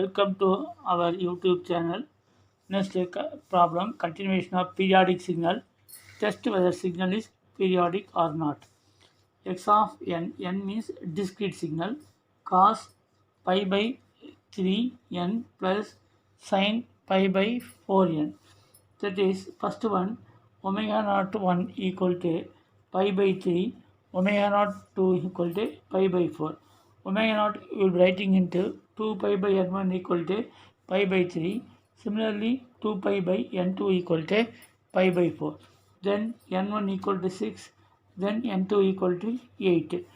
welcome to our YouTube channel. Next problem, continuation of periodic signal. Test whether signal is periodic or not. X of n, n means discrete signal, cos pi by 3n plus sin pi by 4n. That is, first one, omega naught 1 equal to pi by 3, omega naught 2 equal to pi by 4. Omega naught we will be writing into 2 pi by n1 equal to pi by 3. Similarly, 2 pi by n2 equal to pi by 4. Then n1 equal to 6. Then n2 equal to 8.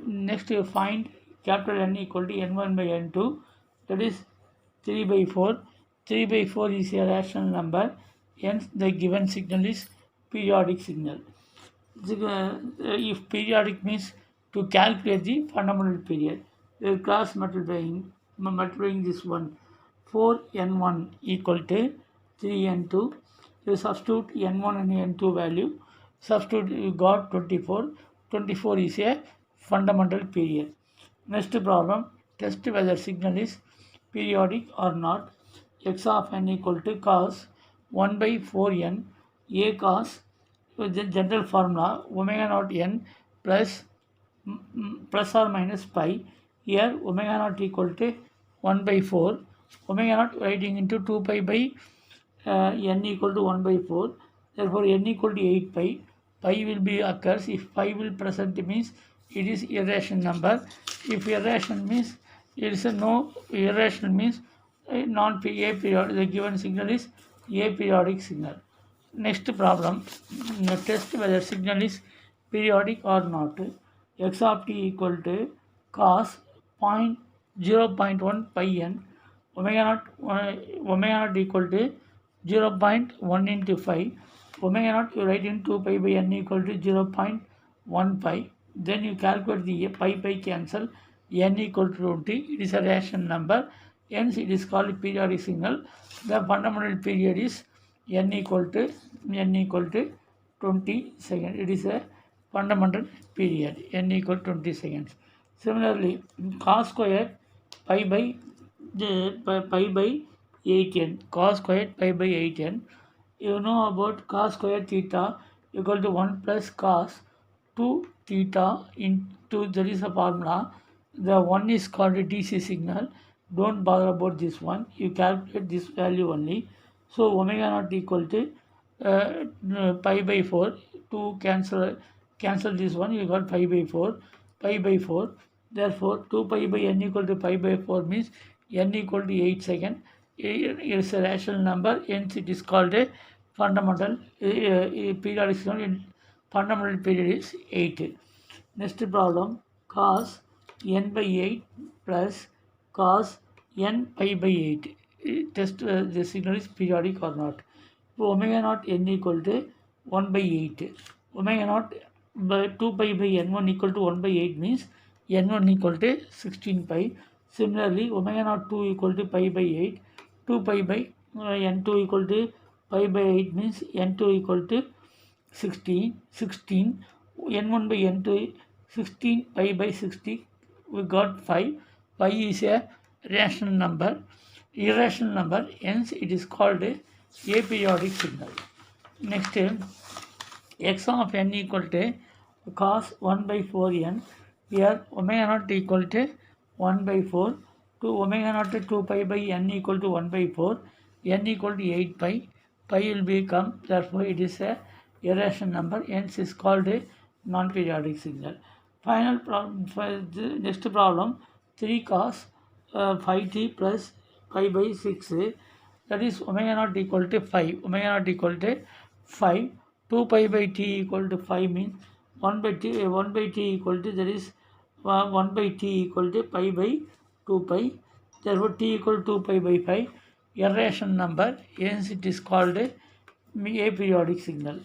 Next you find capital N equal to n1 by n2. That is 3 by 4. 3 by 4 is a rational number. Hence the given signal is periodic signal. If periodic means to calculate the fundamental period, we will cross multiplying this one. 4n1 equal to 3n2. You substitute n1 and n2 value. Substitute, you got 24. 24 is a fundamental period. Next problem, test whether signal is periodic or not. X of n equal to cos 1 by 4n a cos, with the general formula omega naught n plus or minus pi. Here omega naught equal to 1 by 4. Omega naught writing into 2 pi by n equal to 1 by 4. Therefore n equal to 8 pi. Pi will be occurs. If pi will present means it is irrational number. If irrational means it is a no irrational means non-aperiodic. The given signal is aperiodic signal. Next problem, test whether signal is periodic or not. X of t equal to cos 0.1 pi n, omega naught equal to 0.1 into 5. Omega naught you write in 2 pi by n equal to 0.1 pi. Then you calculate the pi cancel, n equal to 20. It is a rational number. Hence it is called periodic signal. The fundamental period is n equal to 20 seconds. It is a fundamental period, n equal to 20 seconds. Similarly, cos squared pi by 8n. Cos squared pi by 8n. You know about cos square theta equal to 1 plus cos 2 theta into, there is a formula. The one is called a DC signal. Don't bother about this one. You calculate this value only. So omega naught equal to pi by 4. To cancel this one, you got pi by 4. Pi by 4. Therefore, 2 pi by n equal to pi by 4 means n equal to 8 seconds. It is a rational number. Hence, it is called a fundamental periodic signal. Fundamental period is 8. Next problem, cos n by 8 plus cos n pi by 8. Test the signal is periodic or not. So omega naught n equal to 1 by 8. Omega naught by 2 pi by n1 equal to 1 by 8 means n1 equal to 16 pi. Similarly, omega naught 2 equal to pi by 8. 2 pi by n2 equal to pi by 8 means n2 equal to 16. N1 by n2 16 pi by 60. We got 5. Pi is a rational number, irrational number. Hence, it is called a aperiodic signal. Next, x of n equal to cos 1 by 4n. Here omega naught equal to 1 by 4. To omega naught 2 pi by n equal to 1 by 4. N equal to 8 pi. Pi will become, therefore it is a irrational number. Hence is called a non-periodic signal. Final problem, next problem, 3 cos 5t plus pi by 6. That is omega naught equal to 5. Omega naught equal to 5. 2 pi by t equal to 5 means 1 by t equal to, that is 1 by t equal to pi by 2 pi. Therefore t equal to 2 pi by 5. Irrational number. Hence it is called a aperiodic signal.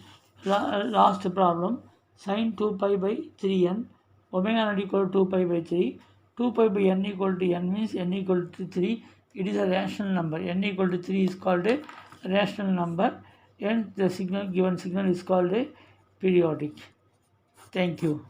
Last problem, sin 2 pi by 3n. Omega naught equal to 2 pi by 3. 2 pi by n equal to n means n equal to 3. It is a rational number. N equal to 3 is called a rational number. And the given signal is called a periodic. Thank you.